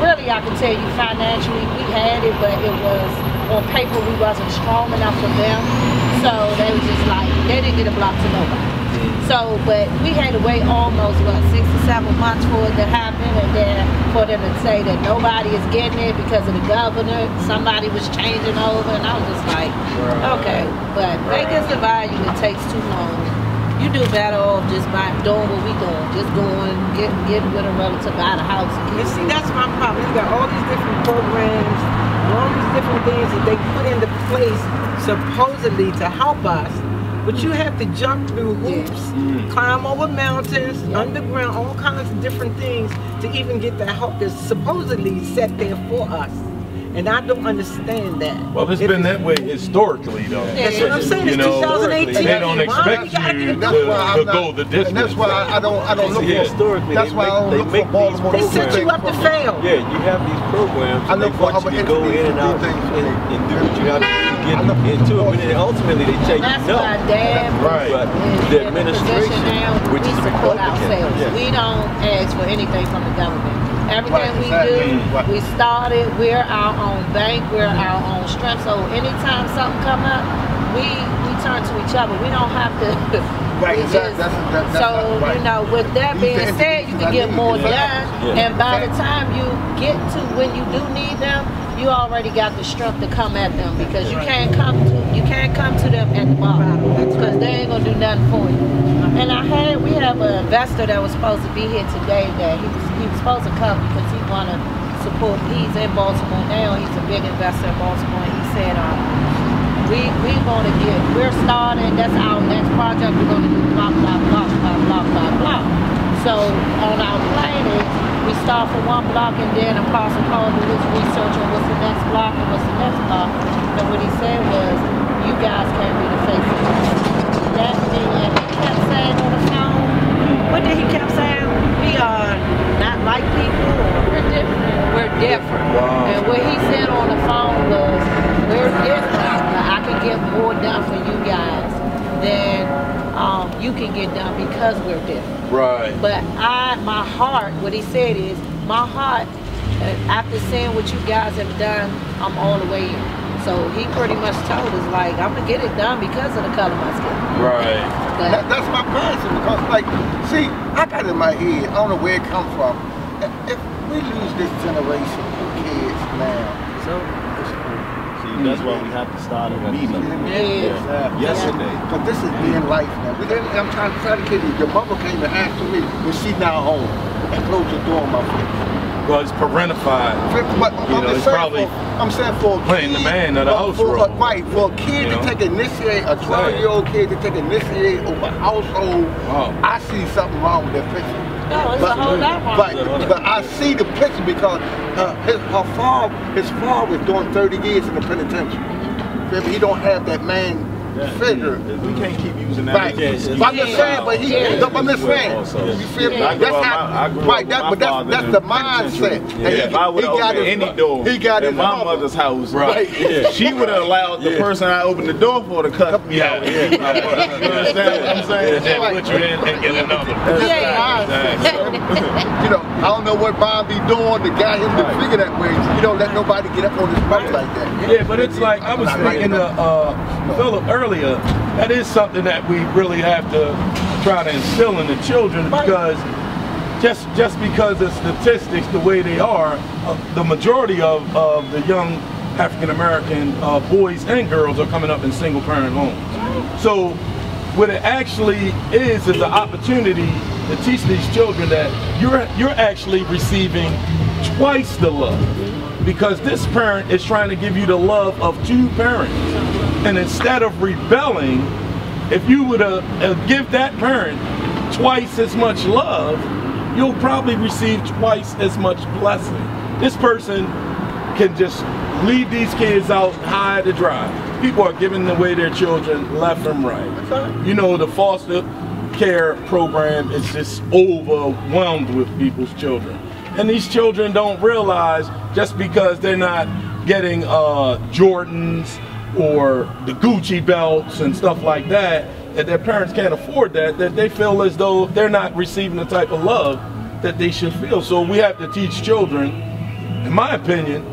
really, I can tell you financially, we had it, but it was on paper we wasn't strong enough for them. So they was just like, they didn't get a block to nobody. So, but we had to wait almost, what, 6 to 7 months for it to happen, and then for them to say that nobody is getting it because of the governor, somebody was changing over, and I was just like, okay, but Vegas the value, it takes too long. You do better off just by doing what we doing, just going, get with a relative, buy the house. And see, that's my problem. You got all these different programs, all these different things that they put into place supposedly to help us. But you have to jump through hoops, climb over mountains, underground, all kinds of different things to even get the help that's supposedly set there for us. And I don't understand that. Well, it's been that way historically, though. That's what I'm saying. It's 2018. They don't expect you to go the distance. And that's why I don't look historically. That's why I don't look for Baltimore. They set you up to fail. Yeah, you have these programs. And they want you to go in and out and do what you have to get into it. And ultimately, they tell you no. That's why Dad but the administration, which is support ourselves. We don't ask for anything from the government. Everything we do, we started, we're our own bank, we're our own strength. So anytime something come up, we turn to each other. We don't have to. You know, with that being said, you can get more done. And by the time you get to when you do need them, you already got the strength to come at them, because you can't come to them at the bottom, because they ain't gonna do nothing for you. And we have an investor that was supposed to be here today, that he was supposed to come because he wanna support. He's in Baltimore now. He's a big investor in Baltimore. And he said, we're starting. That's our next project. We're gonna do blah blah blah blah blah blah blah. So on our plan is, we start from one block, and then Apostle Paul do his research on what's the next block and what's the next block. And what he said was, you guys can't be the face of it. That thing, and he kept saying on the phone, what did he kept saying? We are not like people, or we're different. We're different. Wow. And what he said on the phone was, we're different, but I can get more done for you guys than you can get done because we're different. Right. But my heart, what he said is, my heart, after seeing what you guys have done, I'm all the way in. So he pretty much told us, like, I'm gonna get it done because of the color of my skin. Right. That's my passion, because, like, see, I got in my head, I don't know where it comes from. If we lose this generation of kids now, that's why we have to start immediately. Yesterday. Because this is being life now. I'm trying to tell the kids, your mother came and asked me, but she's now home, and closed the door on my face. Well, it's parentified. It's probably I'm saying for playing the man of the house role. Right, for a kid to take initiate, a 12-year-old kid to take initiate over a household, I see something wrong with that picture. No, it's a whole lot wrong. But I see the picture because his father was doing 30 years in the penitentiary. He don't have that man figure. We can't keep using that. Right. I'm just saying, but I'm just saying. You feel me? That's how. Right. That's the mindset. If I would open any door in my mother's house, right? She would have allowed the person I opened the door for to cut me out. You understand what I'm saying? Then put you in and get another. You know, I don't know what Bob be doing to get him to figure that way. You don't let nobody get up on his butt like that. Yeah, but it's like I was speaking to Philip earlier. That is something that we really have to try to instill in the children, because just because the statistics the way they are, the majority of the young African-American boys and girls are coming up in single-parent homes. So what it actually is an opportunity to teach these children that you're actually receiving twice the love, because this parent is trying to give you the love of two parents. And instead of rebelling, if you would give that parent twice as much love, you'll probably receive twice as much blessing. This person can just leave these kids out high to dry. People are giving away their children left and right. You know, the foster care program is just overwhelmed with people's children. And these children don't realize, just because they're not getting Jordans or the Gucci belts and stuff like that, that their parents can't afford that they feel as though they're not receiving the type of love that they should feel. So we have to teach children in my opinion,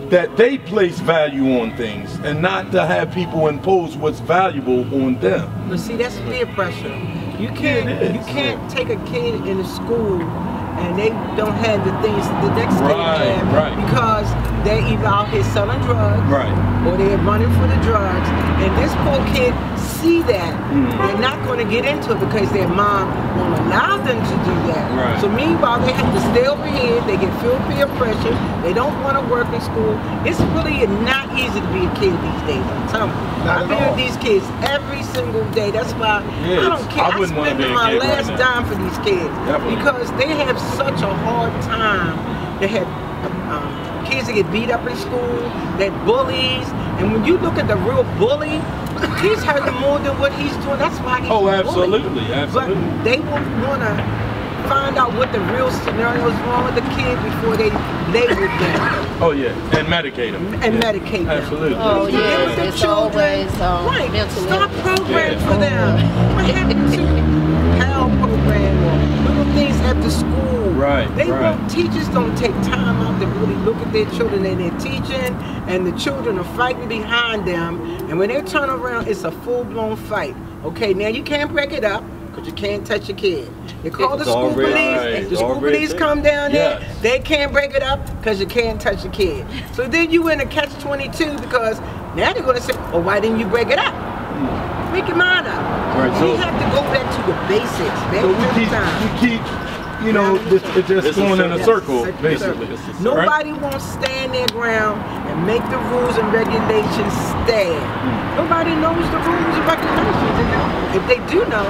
that they place value on things and not to have people impose what's valuable on them. But see, that's peer pressure. You can't take a kid in a school and they don't have the things the next kid have because they're either out here selling drugs or they're running for the drugs. And this poor kid see that. They're not going to get into it because their mom won't allow them to do that. So meanwhile, they have to stay over here. They get feel peer pressure. They don't want to work in school. It's really not easy to be a kid these days. I'm telling you. I've been with these kids every single day. That's why I don't care. I spend my last dime for these kids because they have such a hard time. They have kids that get beat up in school, that bullies, and when you look at the real bully, he's hurting more than what he's doing. That's why he's absolutely. But they won't want to find out what the real scenario is wrong with the kid before they label them. Oh yeah, and medicate them. And medicate them. Absolutely. Oh yeah, with the children. Start programs for them. What happened to PAL program or little things after school? They won't. Teachers don't take time out to really look at their children and they're teaching, and the children are fighting behind them. And when they turn around, it's a full-blown fight. Okay, now you can't break it up because you can't touch your kid. They call the school police. The school police come down there. They can't break it up because you can't touch your kid. So then you in a catch-22 because now they're going to say, well, why didn't you break it up? Make your mind up. So we have to go back to the basics. We keep you know, it's just going in a circle, basically. Nobody won't stand their ground and make the rules and regulations stand. Nobody knows the rules and regulations. And if they do know,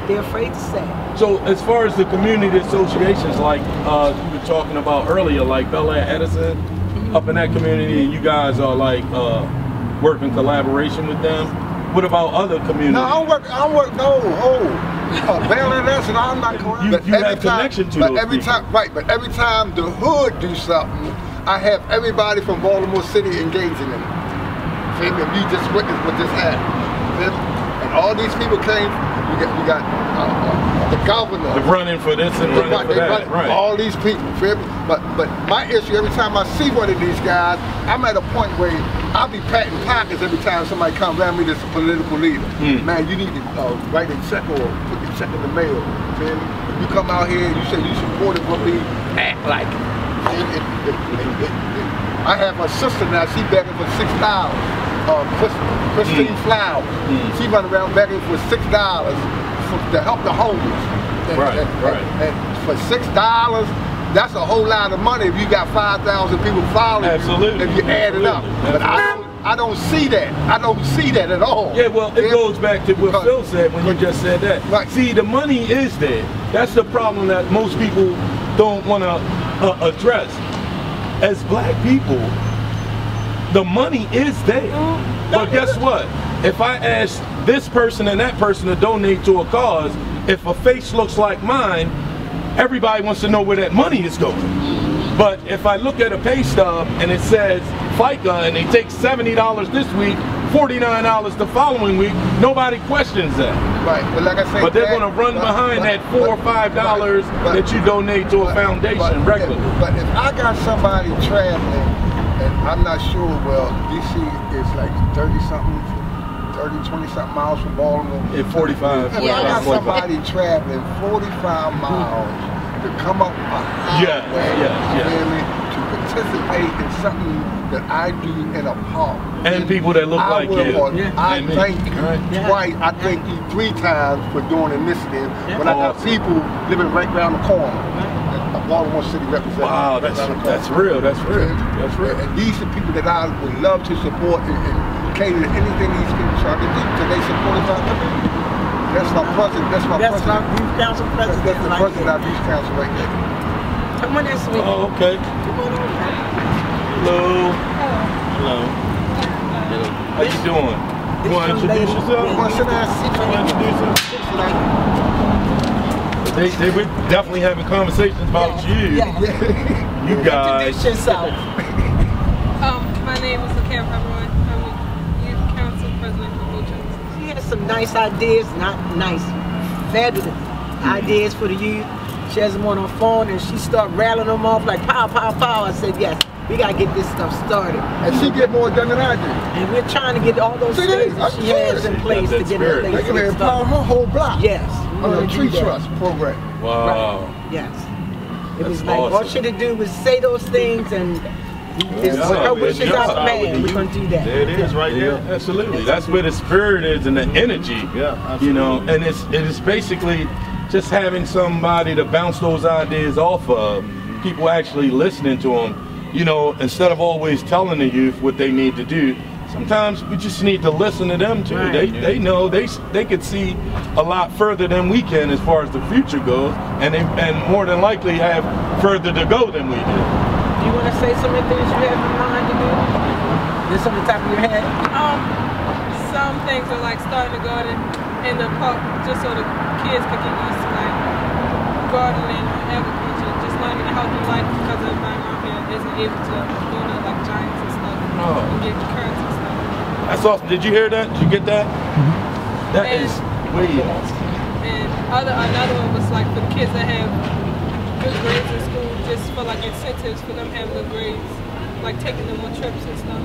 they're afraid to say. So as far as the community associations, like you were talking about earlier, like Bel Air Edison, up in that community, and you guys are like work in collaboration with them. What about other communities? No, Bel Air Edison, I'm not correct. You have connection to those every time, but every time the hood do something, I have everybody from Baltimore City engaging in it. And you just witnessed what just happened. And all these people came. You got the governor. They're running for this and running for that. Right. All these people. But my issue, every time I see one of these guys, I'm at a point where I'll be patting pockets every time somebody comes around me that's a political leader. Man, you need to write a check or put the check in the mail. You come out here and you say you supported what we act like. I have a sister now, she begging for $6. Christine Flower. She run around begging for $6 to help the homeless. And for $6, that's a whole lot of money if you got 5,000 people following you, if you add it up. But I don't see that. I don't see that at all. Yeah, well, it goes back to what Phil said when you just said that. See, the money is there. That's the problem that most people don't want to address. As black people, the money is there. But guess what? If I ask this person and that person to donate to a cause, if a face looks like mine, everybody wants to know where that money is going. But if I look at a pay stub and it says FICA and they take $70 this week, $49 the following week, nobody questions that. But like I say, but they're going to run behind that $4 or $5 that you donate to a foundation regularly. But if I got somebody traveling, and I'm not sure, well, DC is like 30-something, 20-something miles from Baltimore. Yeah, 45. I got somebody traveling 45 miles to come up a highway, to participate in something that I do in a park. And people that look like you. I thank you twice, I thank you 3 times for doing an initiative when I got people living right around the corner. Baltimore City representative. Wow, that's real. That's real. That's real. And these are people that I would love to support and cater to anything these people try to do because they support our community. That's my president. That's my president. That's our youth council president. That's the president of our youth council right there. Come on in, sweetie. Oh, okay. Come on in. Hello. Hello. How you doing? You want to introduce yourself? You want to sit down? Introduce yourself? They were definitely having conversations about you. You guys. Introduce yourself. My name is Lakeia Pepperwood. I'm a youth council president for Boceck. She has some nice ideas, not nice, fabulous ideas for the youth. She has them on her phone and she start rattling them off like pow, pow, pow. I said, yes, we gotta get this stuff started. And she get more done than I do. And we're trying to get all those things that she has in place to get her things They can fixed empower up. her whole block. Yes. On the tree trust program. Wow. Right. Yes. It was like awesome. all she had to do was say those things, and her wishes are command. We're gonna do that. There it is, right there. Yeah, absolutely. That's where the spirit is and the energy. Yeah, absolutely. You know, and it is basically just having somebody to bounce those ideas off of. People actually listening to them. You know, instead of always telling the youth what they need to do, sometimes we just need to listen to them too. Right. They know they could see a lot further than we can as far as the future goes, and more than likely have further to go than we do. Do you want to say some of the things you have in mind to do? Just on the top of your head? Some things are like starting a garden in the park, just so the kids could get used to like gardening or agriculture, just learning a healthy life because everybody around here isn't able to go to like giants and stuff and get currents and stuff. That's awesome. Did you hear that? Did you get that? That is way awesome. And another one was like for the kids that have good grades in school, just for like incentives for them having good grades, like taking them on trips and stuff.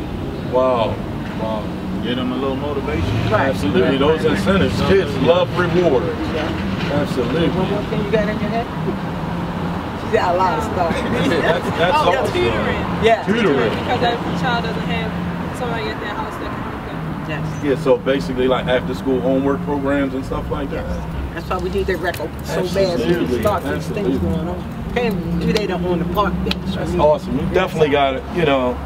Wow. Wow. Get them a little motivation. Right. Absolutely. Those incentives. Kids love rewards. Yeah. Absolutely. One more thing you got in your head? She's got a lot of stuff. That's awesome. Tutoring. Yeah. Tutoring. Because that child doesn't have somebody at their house that can help them. Yes. Yeah, so basically like after school homework programs and stuff like that. That's why we need that record so bad so we Absolutely. can start these things going on. And do they on the park bench. That's awesome. You definitely got it, you know.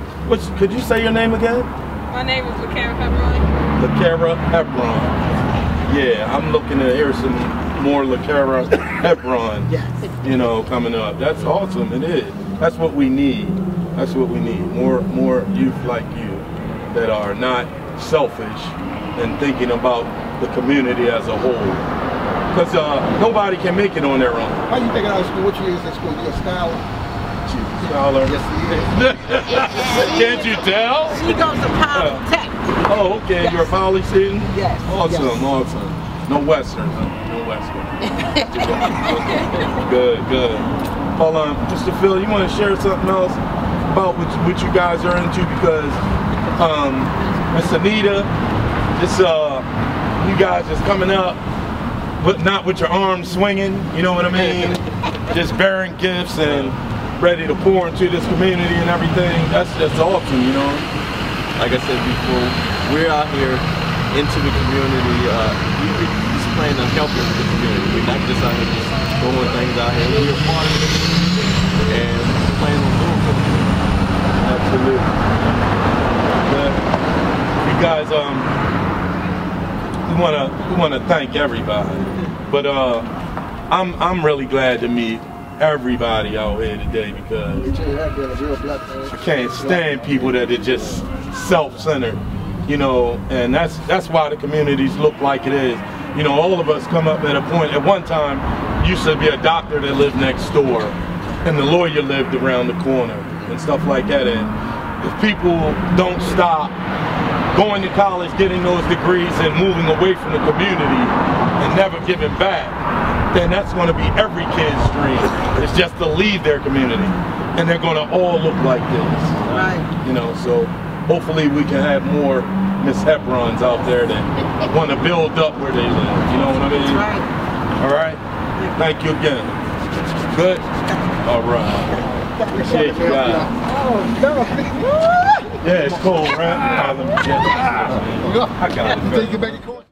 Could you say your name again? My name is LaCara Pepperoni. LaCara Hebron. Yeah, I'm looking to hear some more LaCara Hebron, you know, coming up. That's awesome. It is. That's what we need. That's what we need. More youth like you that are not selfish and thinking about the community as a whole. Because nobody can make it on their own. How you think out of school? What you is in school? You're a scholar? Scholar. Yes, he is. Can't you tell? She goes to Polytech. Oh, okay. Yes. You're a poly student? Yes. Awesome, Yes. awesome. No Western, huh? No Western. Good, good. Hold on, Mr. Phil, you want to share something else about what you guys are into? Because Miss Anita, you guys just coming up, but not with your arms swinging, you know what I mean? Just bearing gifts and ready to pour into this community and everything. That's awesome, you know? Like I said before, we're out here into the community. We just plan on helping the community. We're not just out here just throwing things out here. We're a part of it and plan on doing for the community. Absolutely. But you guys, we wanna thank everybody. But I'm really glad to meet everybody out here today because I can't stand people that are just self-centered, you know, and that's why the communities look like it is. You know, all of us come up at a point, at one time, used to be a doctor that lived next door, and the lawyer lived around the corner, and stuff like that. And if people don't stop going to college, getting those degrees, and moving away from the community, and never giving back, then that's going to be every kid's dream. It's just to leave their community, and they're going to all look like this. Right. You know, so hopefully we can have more Miss Hebrons out there that want to build up where they live. You know what I mean? Right. All right. Thank you again. Good. All right. Appreciate you guys. Oh, no. Yeah, it's cold, right? I got it. Take it back in court.